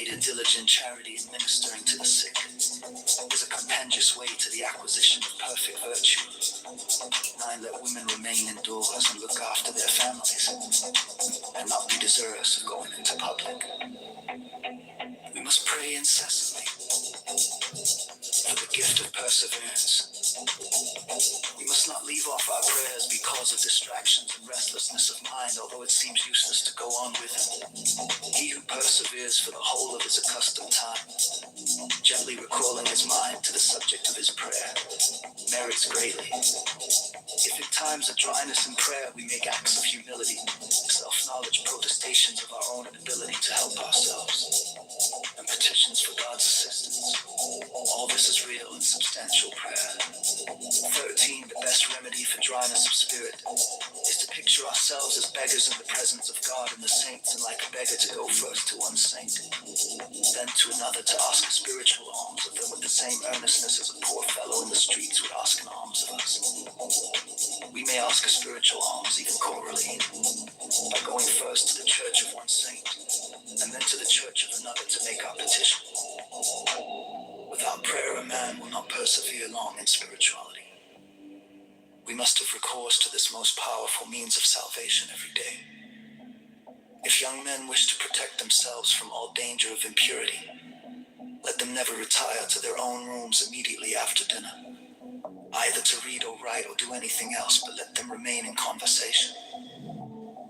diligent charity and ministering to the sick is a compendious way to the acquisition of perfect virtue. 9, let women remain indoors and look after their families, and not be desirous of going into public. We must pray incessantly for the gift of perseverance. We must not leave off our prayers because of distractions and restlessness of mind, although it seems useless to go on with it. He who perseveres for the whole of his accustomed time, gently recalling his mind to the subject of his prayer, merits greatly. If in times of dryness in prayer we make acts of humility, self-knowledge, protestations of our own inability to help ourselves, and petitions for God's assistance, all this is real and substantial prayer. 13, the best remedy for dryness of spirit is to picture ourselves as beggars in the presence of God and the saints, and like a beggar to go first to one saint, then to another to ask a spiritual alms of them with the same earnestness as a poor fellow in the streets would ask an alms of us. We may ask a spiritual alms even corally by going first to the church of one saint and then to the church of another to make our petition. Without prayer, a man will not persevere long in spirituality. We must have recourse to this most powerful means of salvation every day. If young men wish to protect themselves from all danger of impurity, let them never retire to their own rooms immediately after dinner, either to read or write or do anything else, but let them remain in conversation.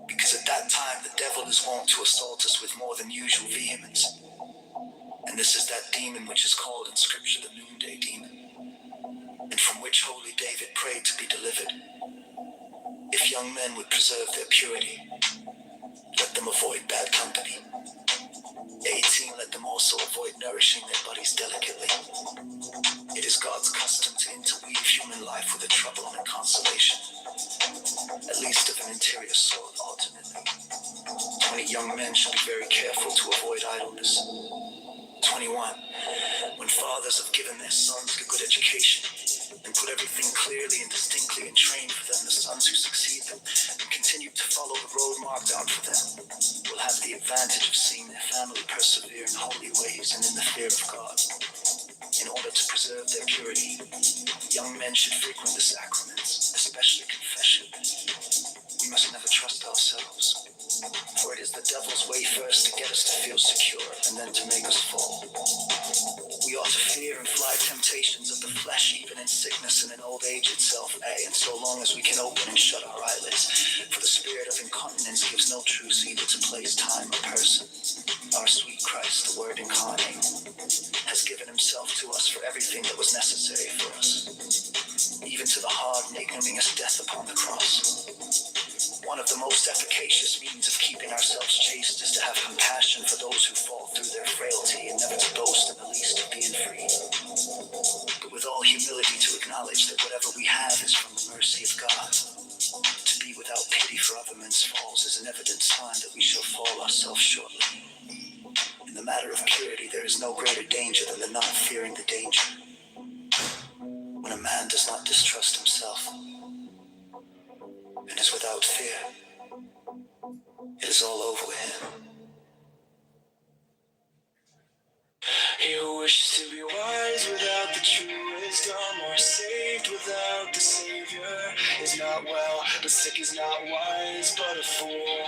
Because at that time the devil is wont to assault us with more than usual vehemence. And this is that demon which is called in Scripture the noonday demon, and from which holy David prayed to be delivered. If young men would preserve their purity, let them avoid bad company. 18, let them also avoid nourishing their bodies delicately. It is God's custom to interweave human life with a trouble and a consolation, at least of an interior sort alternately. 20, young men should be very careful to avoid idleness. 21, when fathers have given their sons a good education and put everything clearly and distinctly in train for them, the sons who succeed them and continue to follow the road marked out for them will have the advantage of seeing their family persevere in holy ways and in the fear of God. In order to preserve their purity, young men should frequent the sacraments, especially confession. We must never trust ourselves, for it is the devil's way first to get us to feel secure and then to make us fall. We ought to fear and fly temptations of the flesh, even in sickness and in old age itself, and so long as we can open and shut our eyelids, for the spirit of incontinence gives no truce either to place, time, or person. Our sweet Christ, the Word incarnate, has given himself to us for everything that was necessary for us, even to the hard and ignominious death upon the cross. One of the most efficacious means of keeping ourselves chaste is to have compassion for those who fall through their frailty, and never to boast in the least of being free, but with all humility to acknowledge that whatever we have is from the mercy of God. To be without pity for other men's falls is an evident sign that we shall fall ourselves shortly. In the matter of purity, there is no greater danger than the not fearing the danger. When a man does not distrust himself and is without fear, it is all over with him. He who wishes to be wise without the true wisdom, or saved without the Savior, is not well, but sick is not wise, but a fool.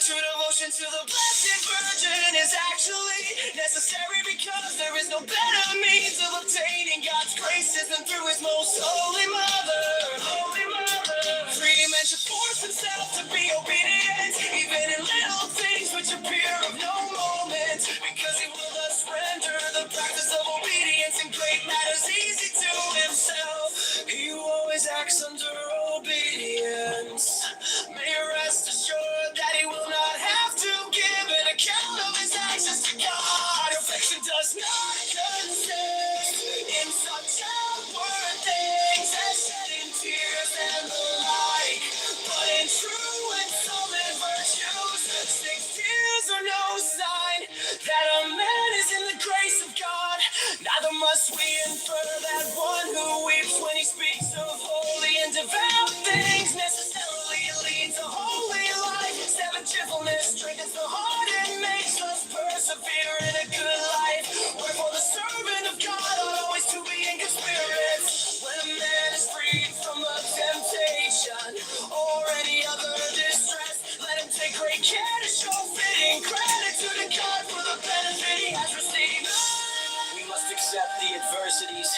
True devotion to the Blessed Virgin is actually necessary, because there is no better means of obtaining God's graces than through His most holy mother. Holy mother. Free man should force himself to be obedient, even in little things which appear of no moment, because He will thus render the practice of obedience in great matters easy to Himself. He who always acts under obedience may rest assured that he will not have to give an account of his actions to God. Affliction does not consist in such outward things as shedding tears and the like, but in true and solid virtues. 6 tears are no sign that a man is in the grace of God. Neither must we infer that one who weeps when he speaks of holy and devout things necessarily leads a holy life. 7, gentleness strengthens the heart and makes us persevere. accept the adversities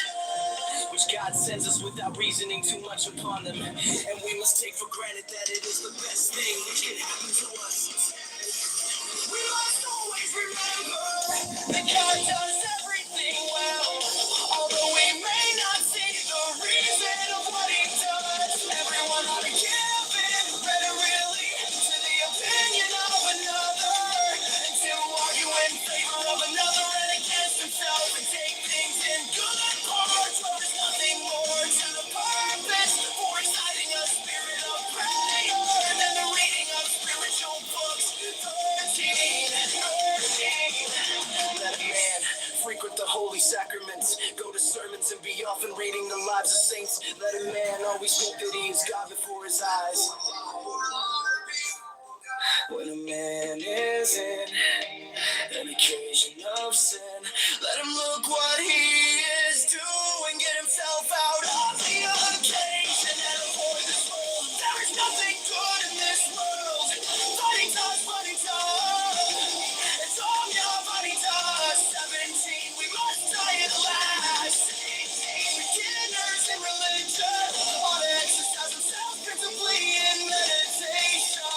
which God sends us without reasoning too much upon them. And we must take for granted that it is the best thing which can happen to us. We must always remember that God does everything well. Although we may not see the reason of what He does, everyone ought to give in credit really to the opinion of another, and to argue in favor of another and against himself, and take things in good parts where there's nothing more to the purpose for exciting a spirit of prayer than the reading of spiritual books. 13. Let a man frequent the holy sacraments, go to sermons, and be often reading the lives of saints. Let a man always think that he is God before his eyes. When a man is in an occasion of sin, let him look what he is doing, get himself out of the occasion and avoid this world. There is nothing good in this world. Funny does, funny does. It's all your funny does. 17, we must die at last. Beginners in religion ought to exercise themselves principally in meditation.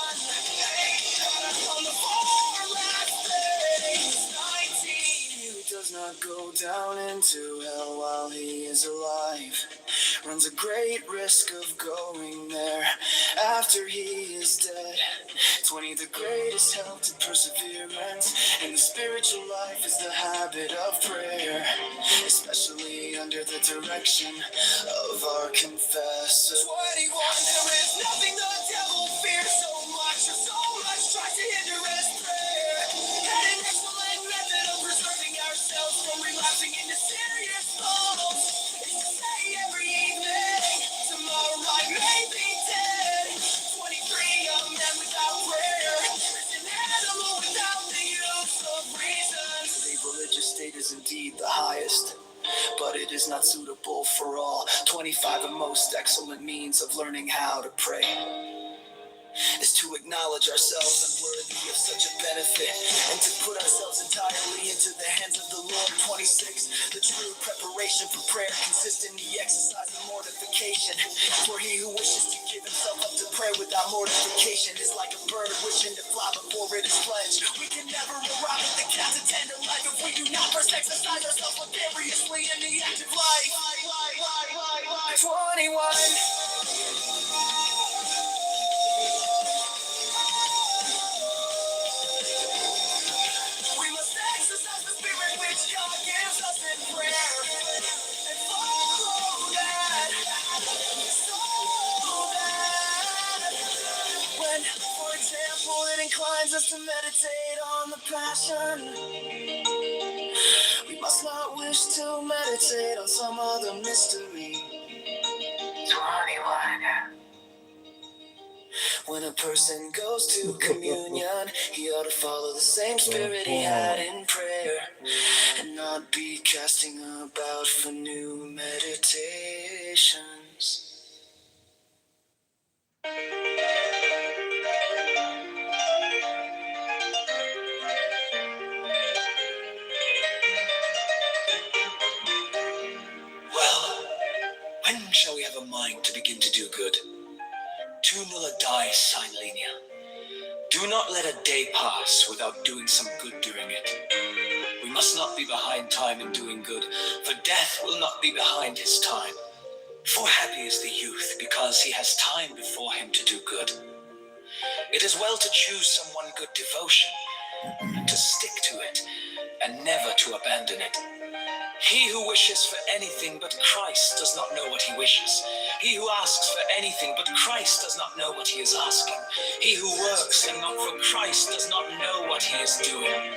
On the far last days, 19, who does not go down into hell while he is alive runs a great risk of going there after he is dead. 20, the greatest help to perseverance in the spiritual life is the habit of prayer, especially under the direction of our confessor. 21, there is nothing the devil fears so much, or so much tries to hinder his prayer. And an excellent method of preserving ourselves from relapsing into serious faults is to say every evening, tomorrow I may be dead. 23, a man without prayer is an animal without the use of reason. The religious state is indeed the highest, but it is not suitable for all. 25, the most excellent means of learning how to pray is to acknowledge ourselves unworthy of such a benefit and to put ourselves entirely into the hands of the Lord. 26, the true preparation for prayer consists in the exercise of mortification. For he who wishes to give himself up to prayer without mortification is like a bird wishing to fly before it is fledged. We can never arrive at the cat's attendant life if we do not first exercise ourselves vicariously in the active life. 21. We must exercise the spirit which God gives us in prayer and follow that. So that when, for example, it inclines us to meditate on the passion, we must not wish to meditate on some other mystery. 21. When a person goes to communion, he ought to follow the same spirit he had in prayer and not be casting about for new meditations. Well, when shall we have a mind to begin to do good? Tu nulla dies sine linea. Do not let a day pass without doing some good during it. We must not be behind time in doing good, for death will not be behind his time. For happy is the youth, because he has time before him to do good. It is well to choose some one good devotion, and to stick to it, and never to abandon it. He who wishes for anything but Christ does not know what he wishes. He who asks for anything but Christ does not know what he is asking. He who works and not for Christ does not know what he is doing.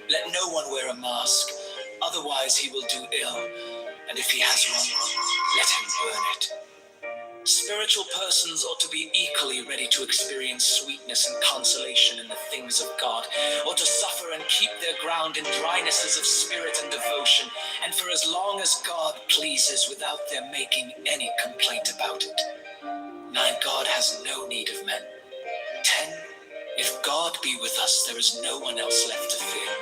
Let no one wear a mask, otherwise he will do ill, and if he has one, let him burn it. Spiritual persons ought to be equally ready to experience sweetness and consolation in the things of God, or to suffer and keep their ground in drynesses of spirit and devotion, and for as long as God pleases, without their making any complaint about it. 9, God has no need of men. 10, if God be with us, there is no one else left to fear.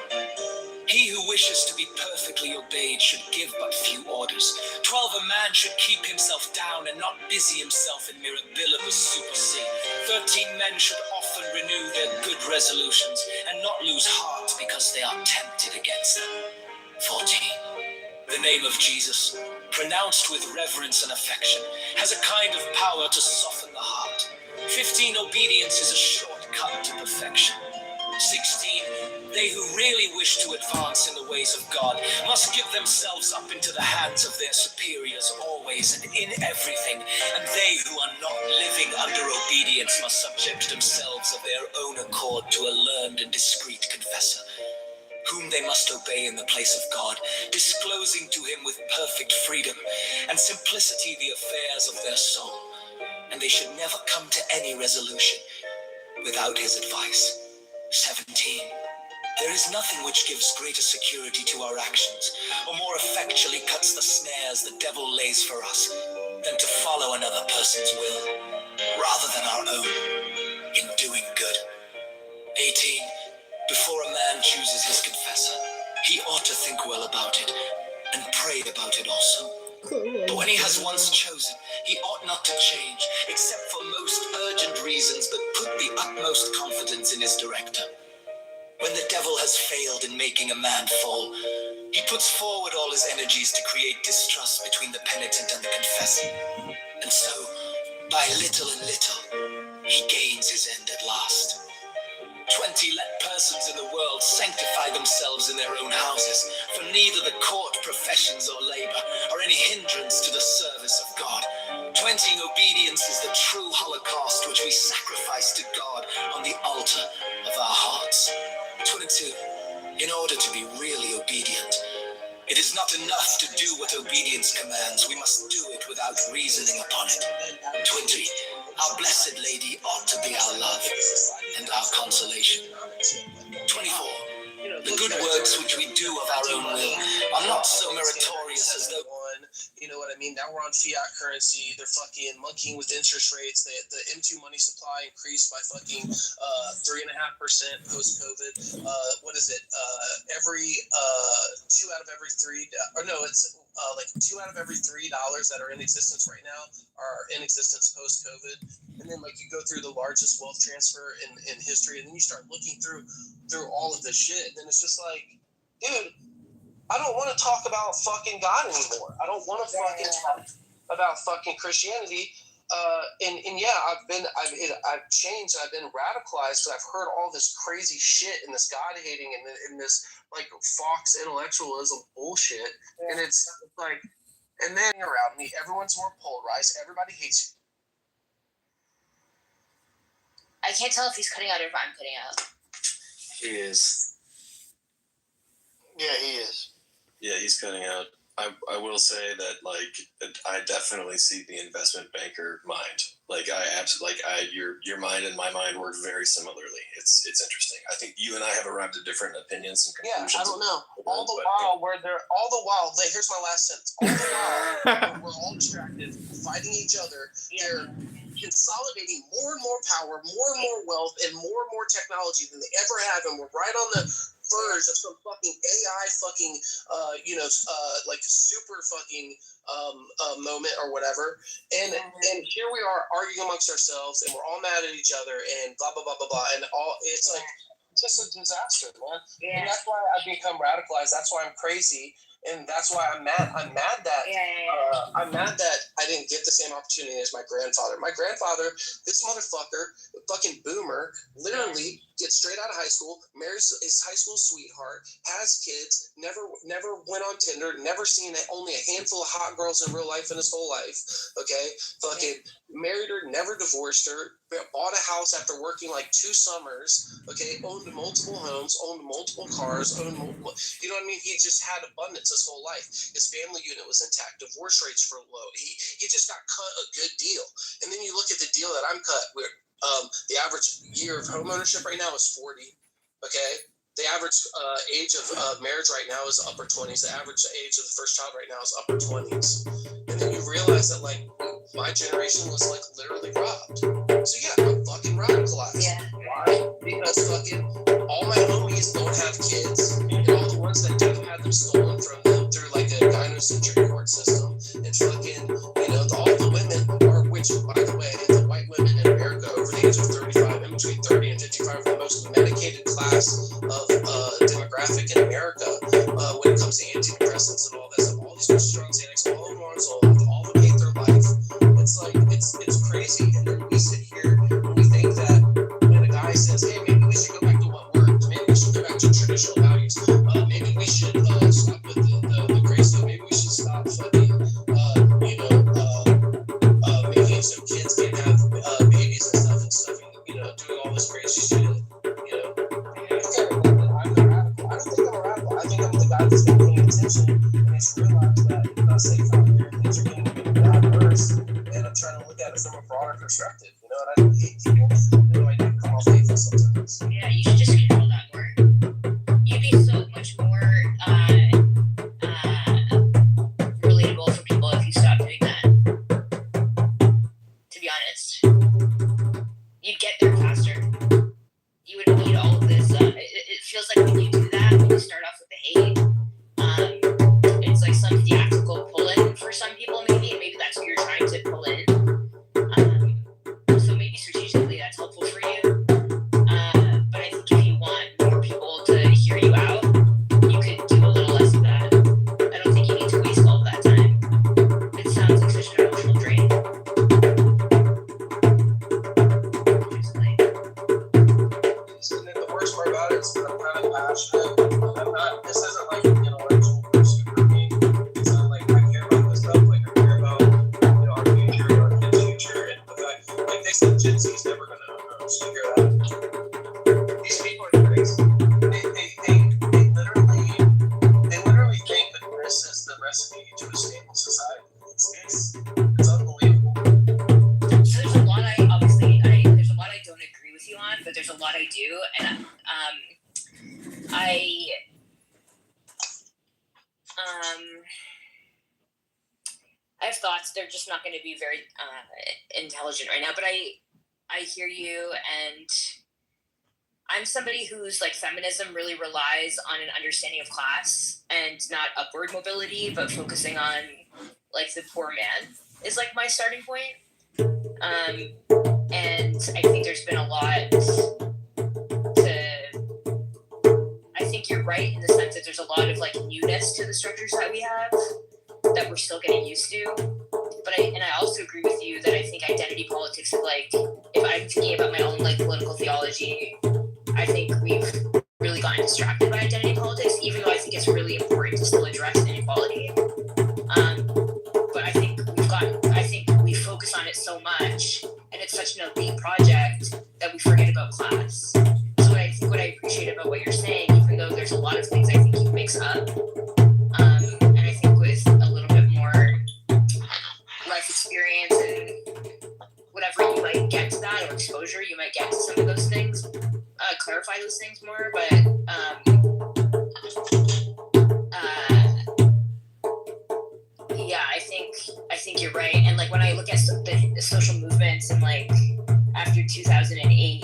He who wishes to be perfectly obeyed should give but few orders. 12, a man should keep himself down and not busy himself in mirabilibus super C. 13, men should often renew their good resolutions and not lose heart because they are tempted against them. 14, the name of Jesus, pronounced with reverence and affection, has a kind of power to soften the heart. 15, obedience is a shortcut to perfection. 16, they who really wish to advance in the ways of God must give themselves up into the hands of their superiors always and in everything, and they who are not living under obedience must subject themselves of their own accord to a learned and discreet confessor, whom they must obey in the place of God, disclosing to him with perfect freedom and simplicity the affairs of their soul, and they should never come to any resolution without his advice. 17. There is nothing which gives greater security to our actions, or more effectually cuts the snares the devil lays for us, than to follow another person's will, rather than our own, in doing good. 18. Before a man chooses his confessor, he ought to think well about it, and pray about it also. But when he has once chosen, he ought not to change, except for most urgent reasons, but put the utmost confidence in his director. When the devil has failed in making a man fall, he puts forward all his energies to create distrust between the penitent and the confessor. And so, by little and little, he gains his end at last. 20, let persons in the world sanctify themselves in their own houses, for neither the court, professions, or labor are any hindrance to the service of God. 20, obedience is the true holocaust which we sacrifice to God on the altar of our hearts. 22, in order to be really obedient, it is not enough to do what obedience commands. We must do it without reasoning upon it. 20, our Blessed Lady ought to be our love and our consolation. 24, the good works which we do of our own will are not so meritorious as though... You know what I mean? Now we're on fiat currency. They're fucking monkeying with interest rates. The M2 money supply increased by fucking 3.5% post-COVID. What is it? Every 2 out of every three, or no, it's like 2 out of every $3 that are in existence right now are in existence post-COVID. And then like you go through the largest wealth transfer in history, and then you start looking through all of this shit, and then it's just like, dude, I don't want to talk about fucking God anymore. I don't want to fucking talk about fucking Christianity. And yeah, I've changed. I've been radicalized because I've heard all this crazy shit and this God hating and this like Fox intellectualism bullshit. And it's like, and then around me, everyone's more polarized. Everybody hates you. I can't tell if he's cutting out or if I'm cutting out. He is. Yeah, he is. Yeah, he's cutting out. I will say that, like, I definitely see the investment banker mind. Like, your mind and my mind work very similarly. It's interesting. I think you and I have arrived at different opinions and conclusions. Yeah, I don't know. All the while, here's my last sentence. All the while, we're all distracted, fighting each other. They're consolidating more and more power, more and more wealth, and more technology than they ever have, and we're right on the verge of some fucking AI fucking like super fucking moment or whatever, and here we are arguing amongst ourselves, and we're all mad at each other, and blah blah blah blah blah, and all it's like just a disaster, man. Yeah. And that's why I've become radicalized. That's why I'm crazy. And that's why I'm mad. I'm mad that I'm mad that I didn't get the same opportunity as my grandfather. My grandfather, this motherfucker, fucking boomer, literally gets straight out of high school, marries his high school sweetheart, has kids, never went on Tinder, never seen only a handful of hot girls in real life in his whole life. Okay, fucking married her, never divorced her, bought a house after working like 2 summers. Okay, owned multiple homes, owned multiple cars, owned multiple. You know what I mean? He just had abundance his whole life. His family unit was intact. Divorce rates were low. He just got cut a good deal. And then you look at the deal that I'm cut, where the average year of home ownership right now is 40. Okay, the average age of marriage right now is upper 20s. The average age of the first child right now is upper 20s. And then you realize that like my generation was like literally robbed. So yeah, I'm fucking radicalized. Yeah. Why? Because fucking all my homies don't have kids, and all the ones stocks that Dev had them stolen from them through like a gynocentric court system. And fucking, all the women are, which, by the way, the white women in America over the age of 35, in between 30 and 55, are the most medicated class of demographic in America when it comes to antidepressants and all that stuff. All these bitches are on Xanax, all of them are on Zoloft, all of them hate their life. It's like, it's crazy. And then we sit here and we think that when a guy says, hey, maybe we should go back to what worked, maybe we should go back to traditional values, maybe we should stop with the crazy stuff, maybe we should stop fucking, making so kids can't have babies and stuff, doing all this crazy shit, I'm the radical. I don't think I'm a radical. I think I'm the guy that's been paying attention and has realized that it's not safe out here. Things are getting bad worse, and I'm trying to look at it from a broader perspective. And I don't hate people. I do come off hateful sometimes. Yeah, you should just control that more. You'd be so much more relatable for people if you stopped doing that. To be honest, you'd get there faster. You wouldn't need all of this. It feels like when you do that, when you start off with the hate, it's like some theatrical pull-in for some people, maybe, and maybe that's what you're trying to pull in. So maybe strategically that's helpful for you. But I think if you want more people to hear you out, you could do a little less of that. I don't think you need to waste all of that time. It sounds like such an emotional drain. And then the worst part about it is that I'm kind of passionate. I'm not, this isn't like an intellectual pursuit for me. It's not like I care about this stuff, like I care about our future, our kids' future, and the fact, like they said, Gen Z is never going to figure that. These people are crazy. They literally think that this is the recipe to a stable society. It's unbelievable. So there's a lot there's a lot I don't agree with you on, but there's a lot I do, and I have thoughts. They're just not going to be very intelligent right now, but I hear you, and I'm somebody whose like feminism really relies on an understanding of class and not upward mobility, but focusing on like the poor man is like my starting point. And I think there's been a lot I think you're right in the sense that there's a lot of like newness to the structures that we have that we're still getting used to. But I also agree with you that I think identity politics, like if I'm thinking about my own like political theology, I think we've really gotten distracted by identity politics, even though I think it's really important to still address inequality. But I think we focus on it so much, and it's such an elite project that we forget about class. So what I appreciate about what you're saying, even though there's a lot of things I think you mix up, and I think with a little bit more life experience and whatever you might get to that, or exposure, you might get to some of those things, clarify those things more. But yeah, I think you're right. And like when I look at the social movements and like after 2008,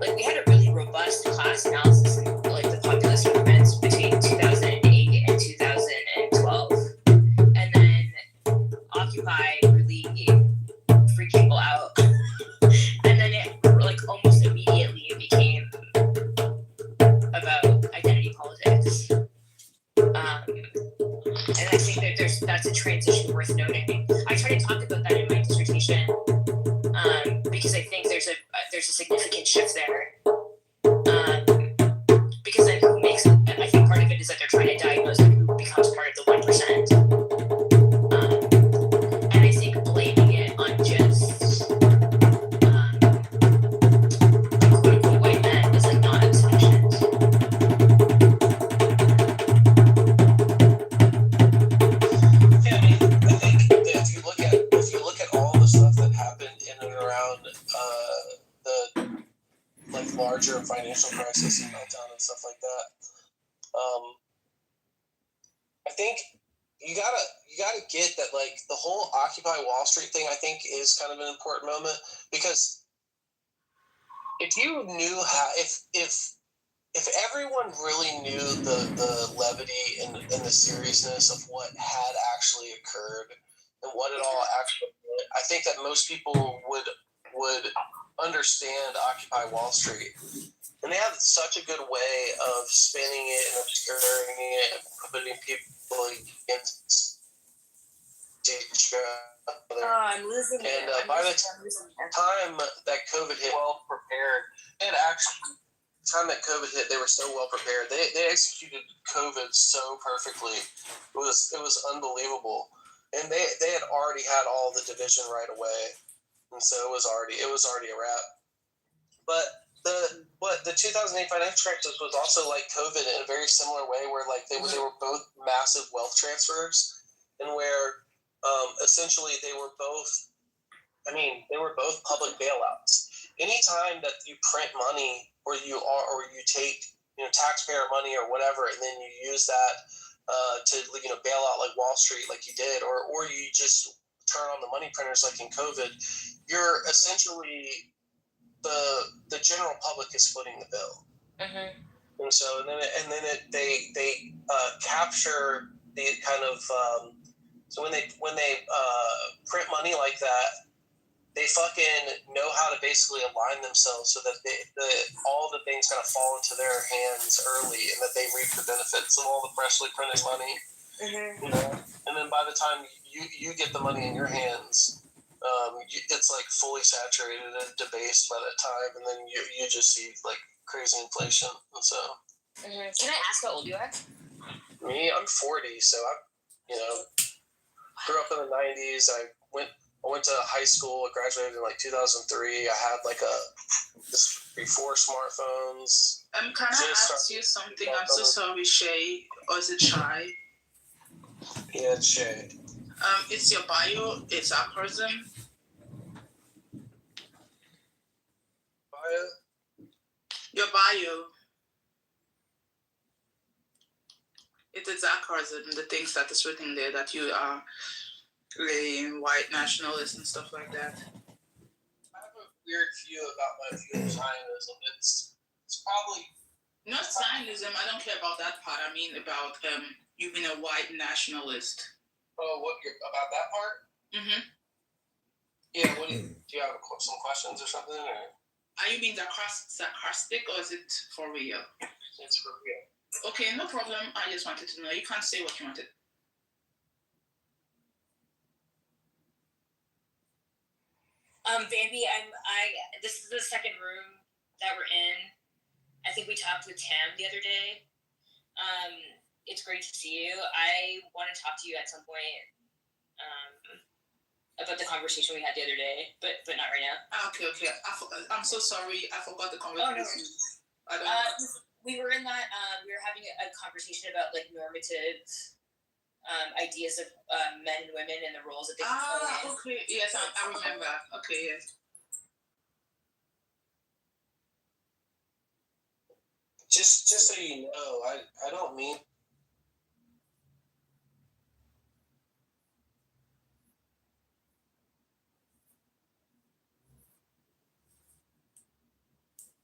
like we had a really robust class analysis in like the populist movements between 2008 and 2012, and then Occupy really freaked people out, and then it like almost immediately it became about identity politics. And I think that that's a transition worth noting. I try to talk about that in my dissertation because I think there's a significant shift there. Because then who makes it? I think part of it is that they're trying to diagnose who becomes part of the 1%. And I think blaming it on just quote unquote white men is like not sufficient. Yeah, I mean, I think that if you look at all the stuff that happened in and around the like larger financial crisis and meltdown and stuff like that, I think you gotta get that like the whole Occupy Wall Street thing I think is kind of an important moment, because if you knew how if if everyone really knew the levity and the seriousness of what had actually occurred and what it all actually meant, I think that most people would understand Occupy Wall Street. And they have such a good way of spinning it and obscuring it and putting people against each other. I'm losing it. And by the time that COVID hit, well prepared, and actually, the time that COVID hit, they were so well prepared. They executed COVID so perfectly. It was unbelievable, and they had already had all the division right away, and so it was already a wrap. But the 2008 financial crisis was also like COVID in a very similar way, where like they were both massive wealth transfers, and where essentially they were both public bailouts. Anytime that you print money or you take taxpayer money or whatever, and then you use that to bail out like Wall Street, like you did, or you just turn on the money printers like in COVID, you're essentially the general public is footing the bill. Mm-hmm. And so they capture the kind of so when they print money like that, they fucking know how to basically align themselves so that all the things kind of fall into their hands early, and that they reap the benefits of all the freshly printed money. Mm-hmm. And then by the time you get the money in your hands, it's like fully saturated and debased by that time, and then you just see like crazy inflation. And so, Can I ask how old you are? Me, I'm 40, so I grew up in the 90s. I went to high school. I graduated in like 2003. I had like this before smartphones. Can I ask you something? I'm so sorry, Shay, or is it Shy? Yeah, it's Shay. It's your bio. It's acronym. Bio? Your bio. It's acronym. The things that is written there that you are white nationalists and stuff like that. I have a weird view about my view of Zionism. It's probably not Zionism. I don't care about that part. I mean about you being a white nationalist. Oh, about that part? Mm-hmm. Yeah. What do you have some questions or something? Or? Are you being sarcastic or is it for real? It's for real. Okay, no problem. I just wanted to know. You can't say what you wanted. Bambi, this is the second room that we're in. I think we talked with Tam the other day. It's great to see you. I want to talk to you at some point about the conversation we had the other day, but not right now. Okay. I'm so sorry. I forgot the conversation. Oh, no. We were in that. We were having a conversation about like normative ideas of men and women and the roles that they play. Okay. Yes, I remember. Okay, yes. Just so you know, I don't mean.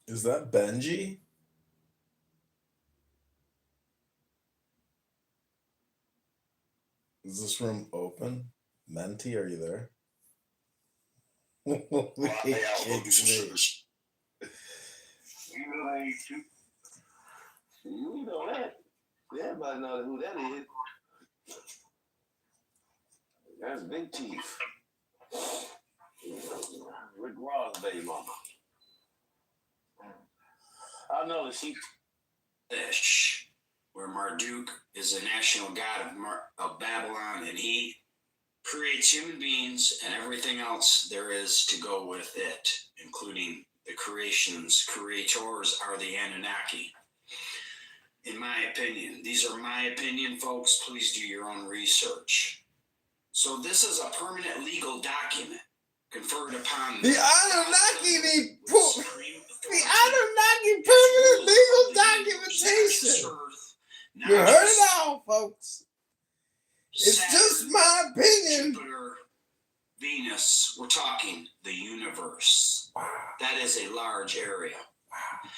Is that Benji? Is this room open? Menti, are you there? You know that. Everybody knows who that is. That's Big Chief. Rick Ross' baby mama. I know that she. Fish, where Marduk is the national god of Babylon, and he creates human beings and everything else there is to go with it, including the creations. Creators are the Anunnaki. In my opinion, these are my opinion, folks. Please do your own research. So this is a permanent legal document conferred upon the Anunnaki. The Anunnaki permanent legal documentation. You heard it all, folks. It's Saturn, just my opinion. Jupiter, Venus, we're talking the universe. Wow. That is a large area. Wow.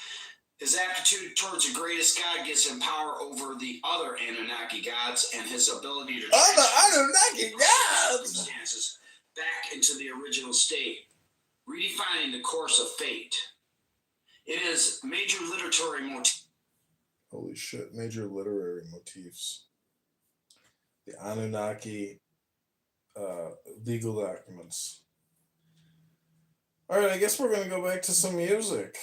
His aptitude towards the greatest god gives him power over the other Anunnaki gods, and his ability to Other Anunnaki gods circumstances back into the original state, redefining the course of fate. It is major literary motif. Holy shit, major literary motifs. The Anunnaki legal documents. All right, I guess we're going to go back to some music.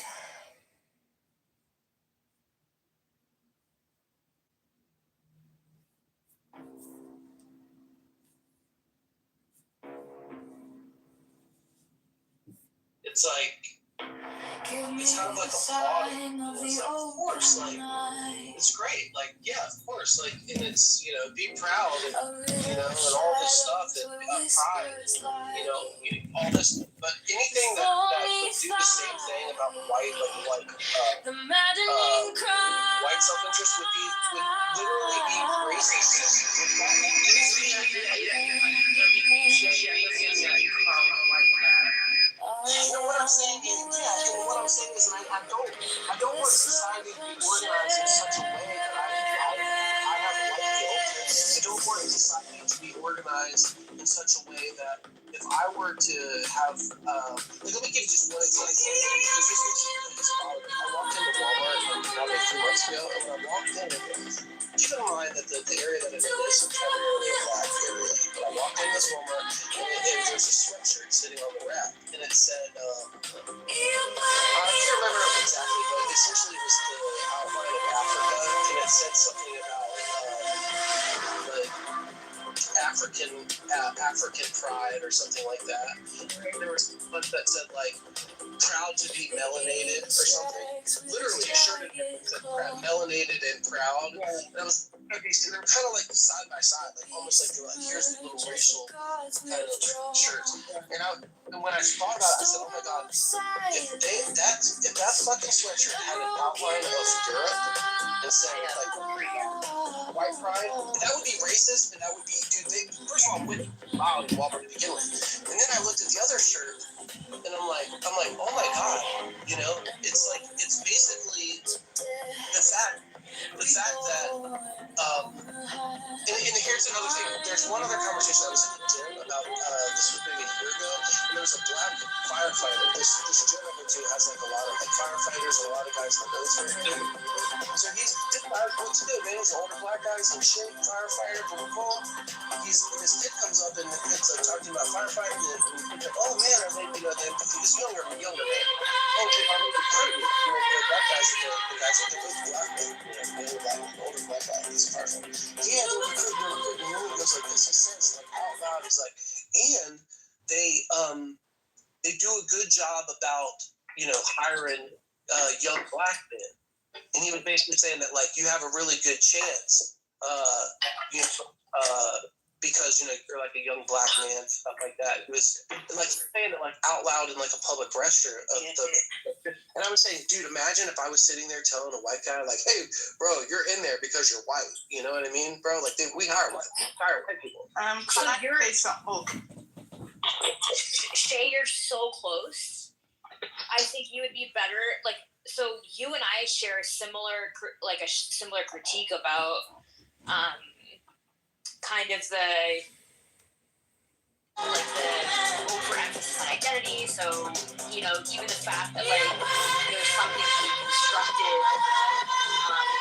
It's like, it's kind of like applauding. It's like, of course, like, it's great. Like, yeah, of course. Like, and it's, you know, be proud and, you know, and all this stuff and pride, you know, all this. But anything that would do the same thing about white, white self-interest would literally be racist. You know what I'm saying? What I'm saying is, I don't want society to be organized in such a way that I have white guilt. I don't want society to be organized in such a way that if I were to have, let me give you just one example. I walked into Walmart probably 2 months ago, and when I walked in, keep in mind that the area that I'm in is primarily a black area. But I walked in this Walmart, and there's a sweatshirt sitting on the rack, and it said, I can't remember exactly, but essentially it was the outline of Africa, and it said something about African pride or something like that. There was one that said like proud to be melanated or something. Literally a shirt that said melanated and proud. And I was okay, so they were kind of like side by side, like almost like here's the little racial kind of shirts. And when I thought about it, I said, oh my god, if that fucking sweatshirt had an outline of Europe and said like white pride, that would be racist, and that would be, dude, first of all, wouldn't bow to Walmart to begin with. And then I looked at the other shirt, and I'm like, oh my god, you know, it's like, it's basically the fact that, and here's another thing. There's one other conversation I was in the gym about, this was maybe a year ago, and there was a black firefighter. This gym I go to has like a lot of like firefighters and a lot of guys in the military. So this guy what's good, man. He's an older black guy, he's in shape, firefighter, boom. This kid comes up and the kid's like talking about firefighting, and he's like, oh man, I think, you know, he's younger man. Oh, if I need to hurt you, you know, the black guys are the guys that they black men, you know, the older black guy, he's a firefighter. Yeah, they were good. And he goes like this, he says like out loud, he's like, and they do a good job about, you know, hiring young black men. And he was basically saying that like you have a really good chance, because you know you're like a young black man, stuff like that. It was like saying it like out loud in like a public restroom. And I was saying, dude, imagine if I was sitting there telling a white guy like, hey, bro, you're in there because you're white. You know what I mean, bro? Like we hire white people. Can I say something? Shay, you're so close. I think you would be better. Like, so you and I share a similar critique about kind of the overemphasis on identity. So, you know, even the fact that like there's something constructed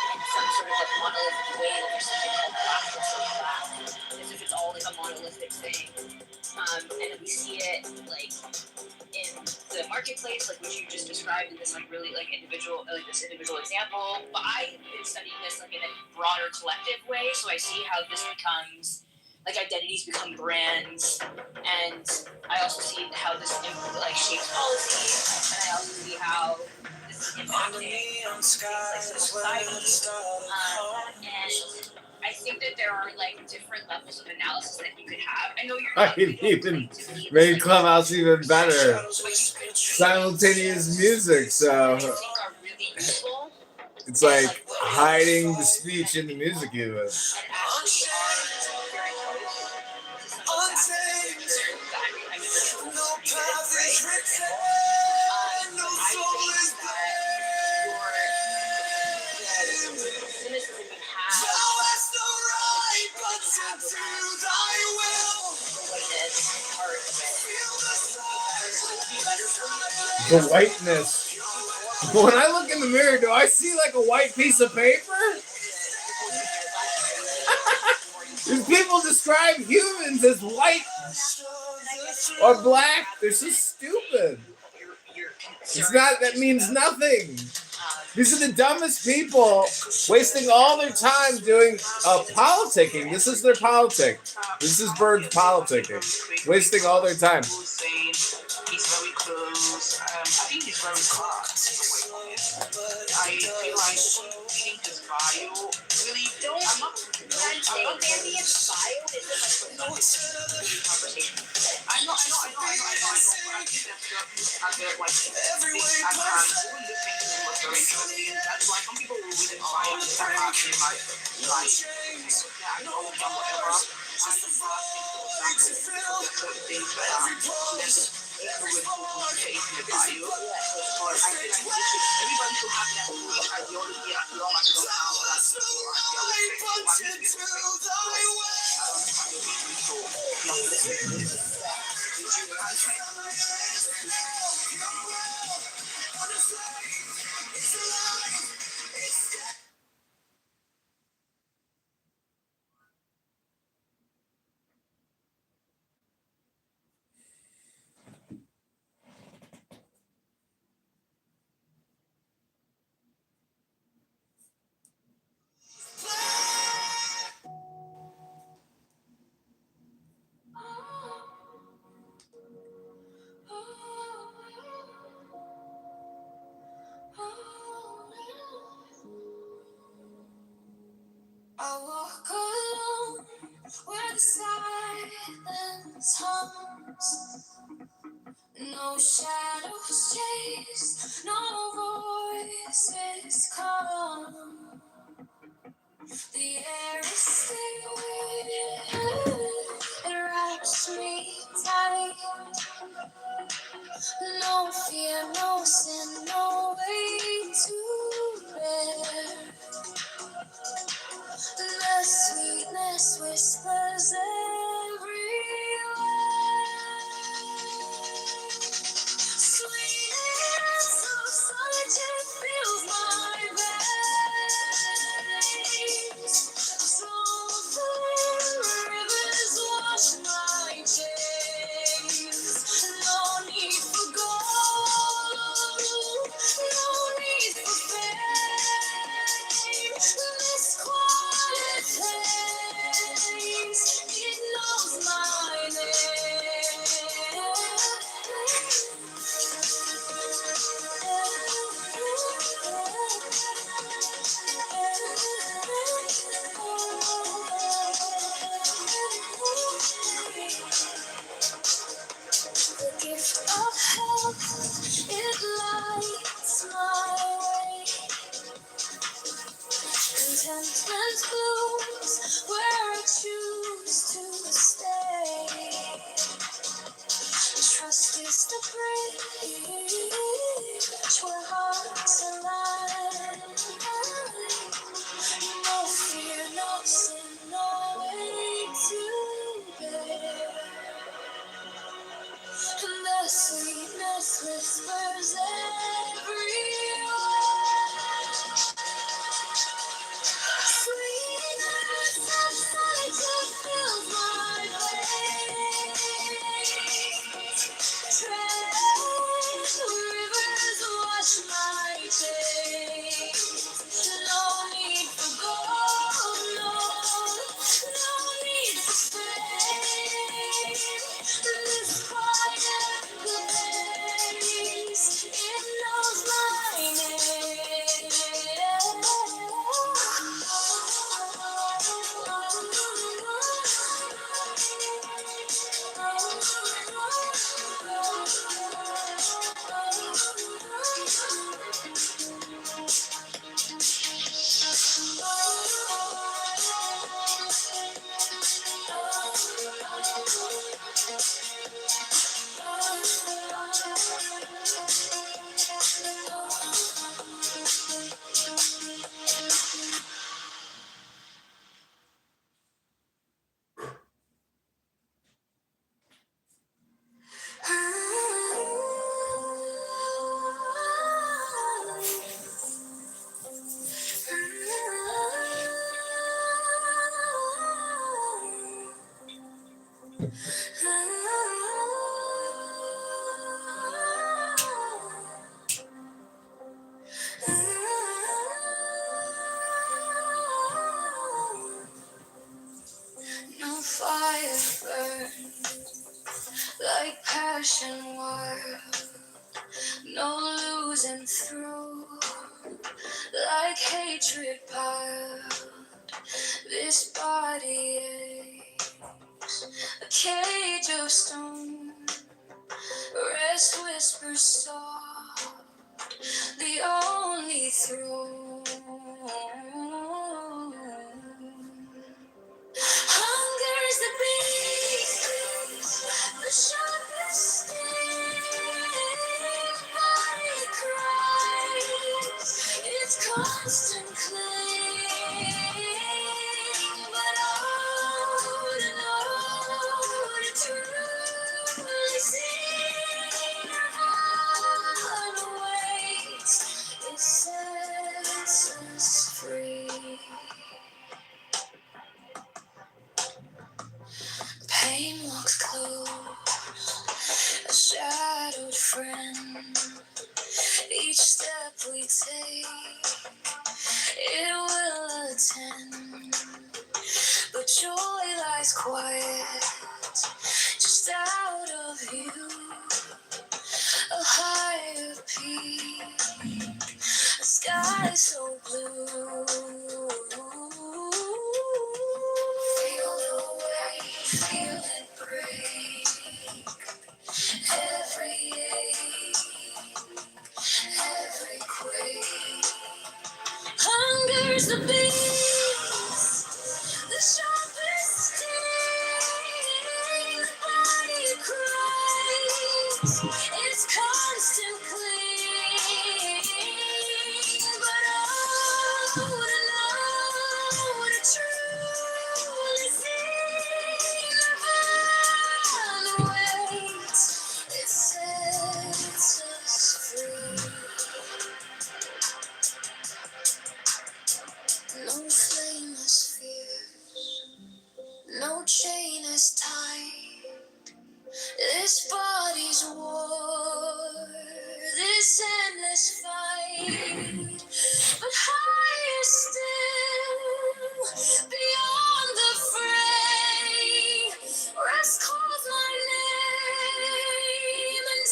in some sort of like monolithic way, like there's something called blackness or black, as if it's all like a monolithic thing. And we see it like in the marketplace, like what you just described in this like really like individual example. But I've been studying this like in a broader collective way, so I see how this becomes like identities become brands, and I also see how this like shapes policy, and I also see how this is impacting things like society. And I think that there are like different levels of analysis that you could have. I know you're not even made Clubhouse even better. Simultaneous music, so it's like hiding the speech in the music even. The whiteness. When I look in the mirror, do I see like a white piece of paper? These people describe humans as white or black. They're so stupid. It's not. That means nothing. These are the dumbest people, wasting all their time doing politicking. This is their politic. This is Bird's politicking. Wasting all their time. He's very close. I think he's very class. I feel like reading his bio really don't. I'm not Ambient bio is like conversation. I know. But I think that I get like things at times when listening to him was very interesting. That's why some people will read his bio and start asking like, yeah, I know him, whatever. I just not think so certain things that with face in the bio. Or I feel like everybody should have that ideology as long as you don't have that I walk alone where the silence hums. No shadows chase, no voices come. The air is still, it wraps me tight. No fear, no sin, no way to bear. The sweetness whispers everywhere. Sweetness of solitude fills my veins. Soulful rivers wash my chains. No need for gold, no need for fame. This quiet place, it knows my name. The gift of health, it lights my way. Contentment blooms where I choose to stay. Trust is the bridge where hearts align. No fear, no sin, no way to bear. And the sweetness whispers everywhere. Sweetness of solitude fills my veins. Rivers wash my chains. No fire burn like passion wild. No losing through like hatred piled. This body aches, a cage of stone. Rest whispers soft, the only throne. Hunger's the beast, the sharpest sting. Body cries, its constant claim. But oh, to know, to truly see Nirvana waits, it sets us free. Pain walks close, a shadowed friend. Each step we take, it will attend. But joy lies quiet, just out of view. A higher peak, a sky so blue. Feel the wave, feel it break. Every ache, every quake. Hunger's the beast, the sharpest sting. The body cries, its constant cling. But oh, to know, to truly see Nirvana waits, it sets us free. No flame as fierce, no chain as tight. This body's war, this endless fight. But higher still, beyond the fray, rest calls my name, and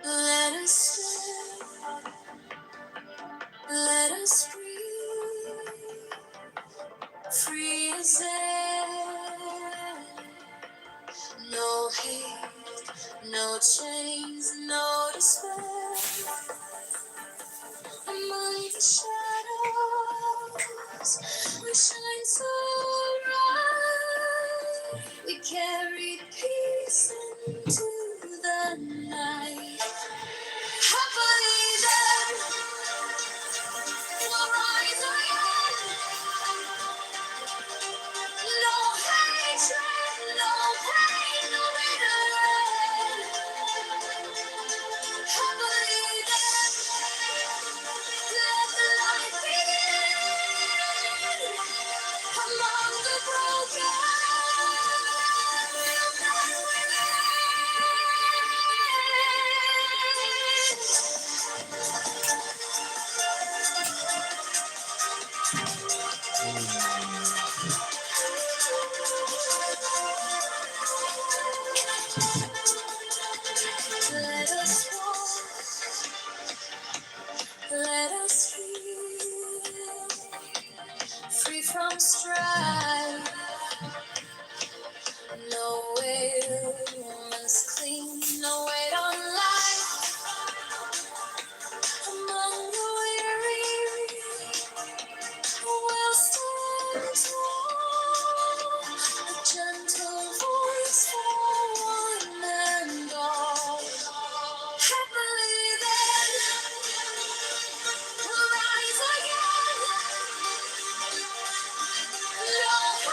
let us live, let us breathe, free as air. No hate, no chains, no despair. Among the shadows, we shine so bright. We carry peace into the night. Happily then, we'll rise again. Let us walk, let us heal, free from strife. No wilderness clean, no weight on life. Among the weary, we'll stand tall. A gentle voice for one and all. Happily then, we'll rise again. Long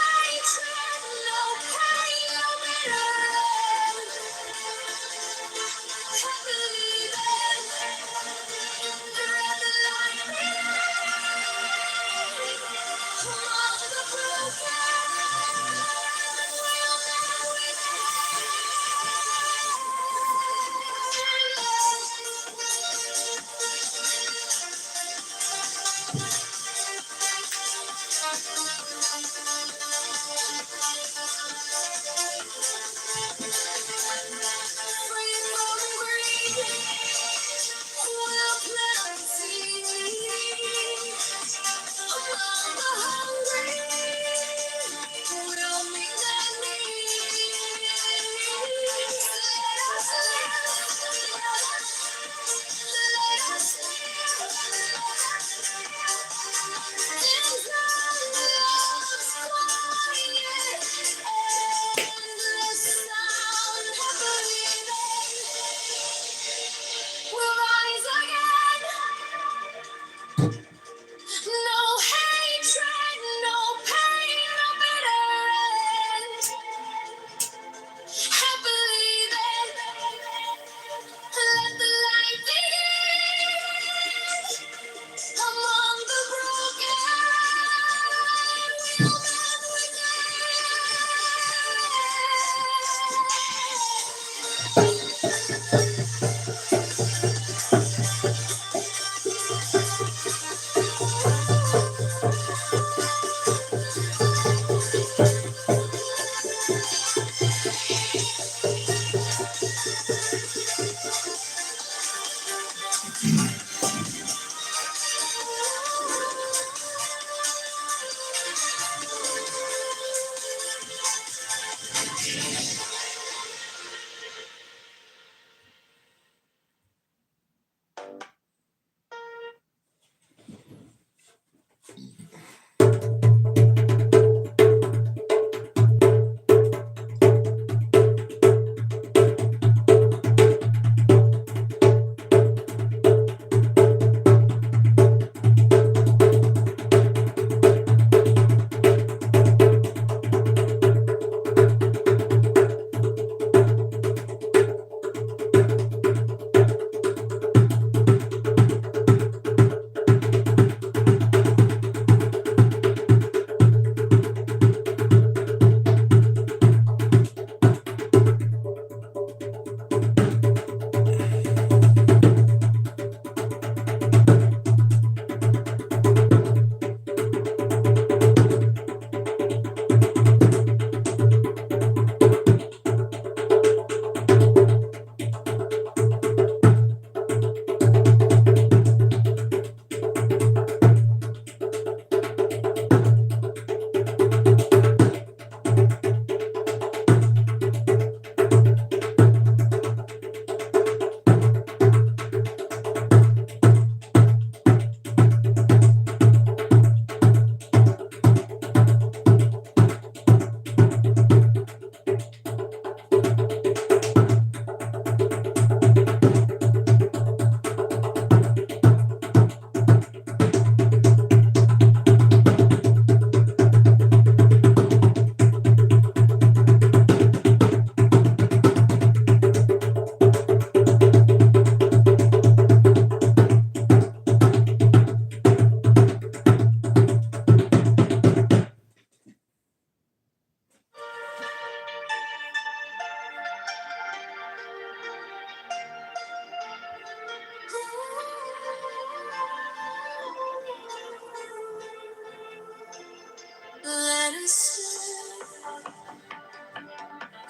listen.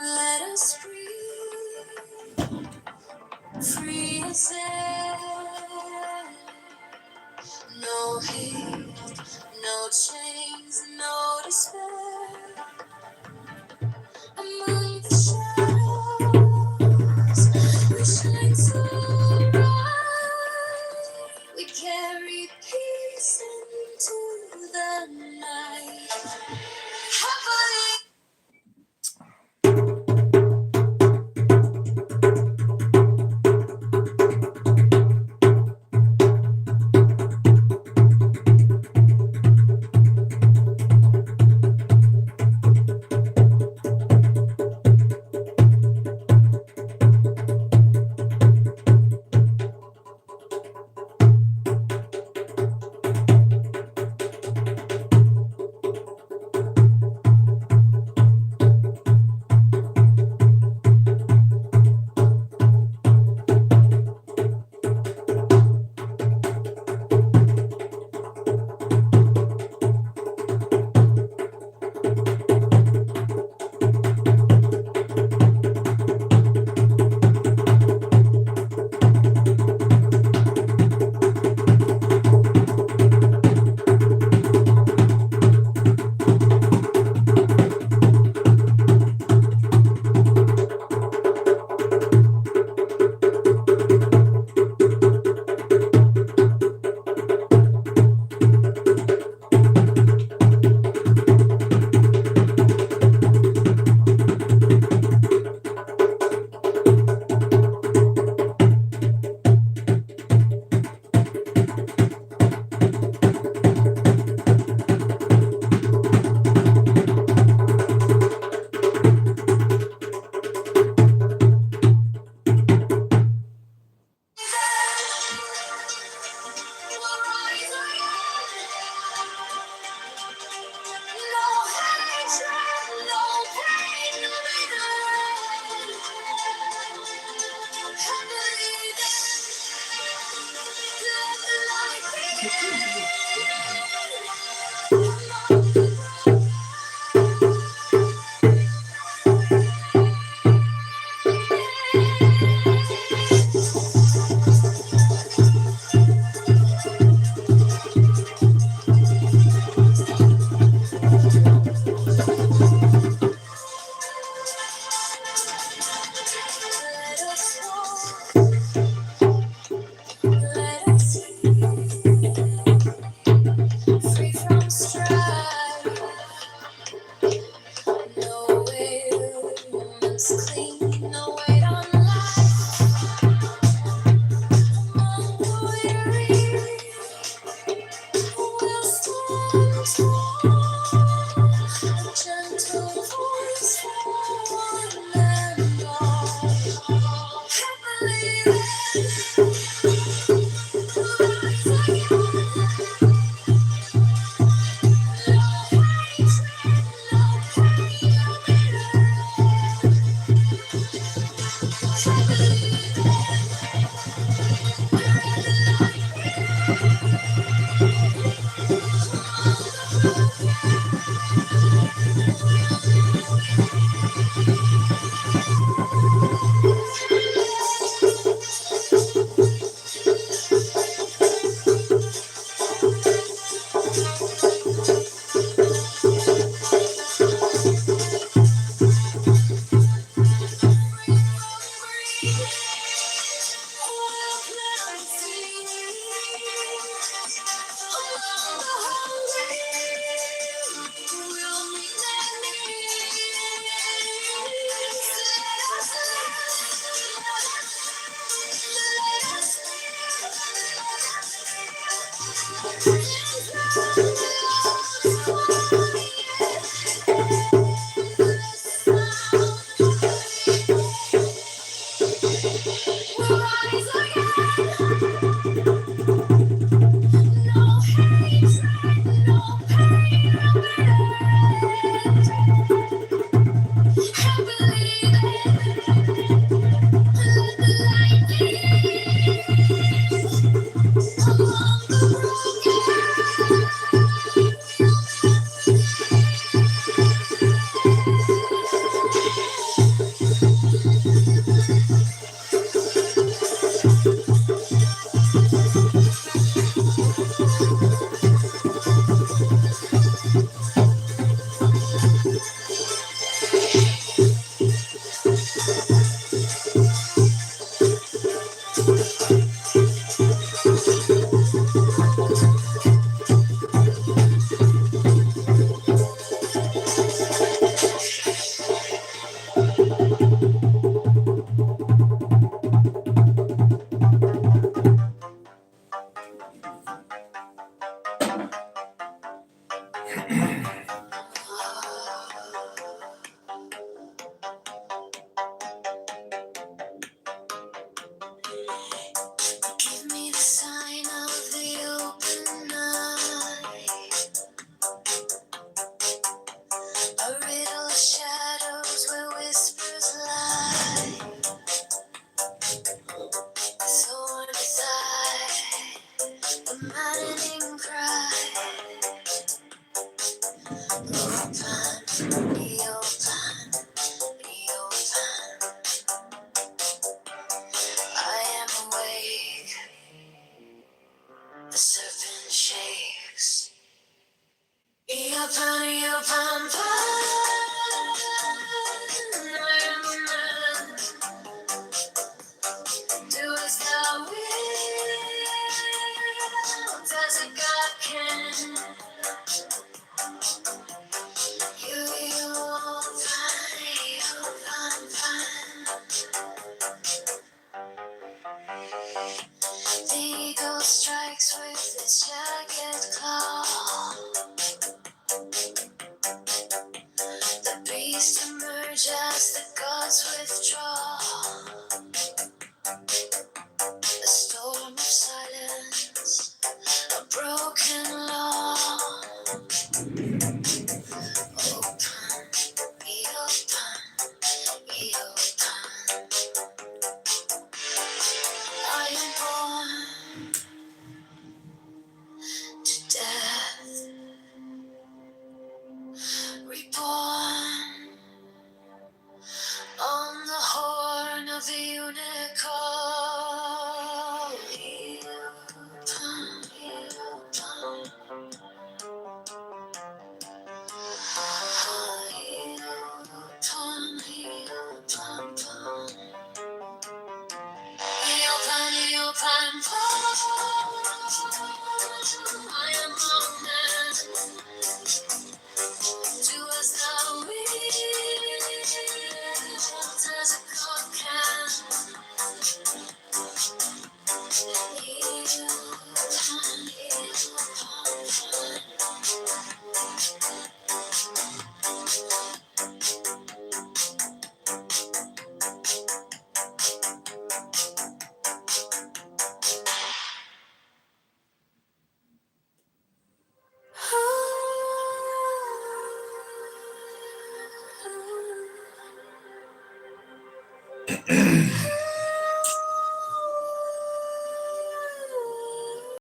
Let us breathe. Free as air. No hate, no chains, no despair. Among the shadows, we shine so bright. We carry peace into the night. Happily. Free from strife, no ailments clean, no weight on life. Among the weary, we'll stand tall. A gentle voice for one and all. Happily rise again. Let us Give me the sign of the open night, a riddle of shadows where whispers lie, thorn aside, the maddening cry. Open, be open, be open. I am awake, the serpent shakes. Be open, be open, I am a man. Do as thou wilt, as a God can. You open. The eagle strikes with its jagged claw. The beast emerge as the gods withdraw. A storm of silence, a broken law. Open, be open, be open. I am born to death, reborn on the horn of the unicorn. I am a man. Do as thou wilt, as a God can.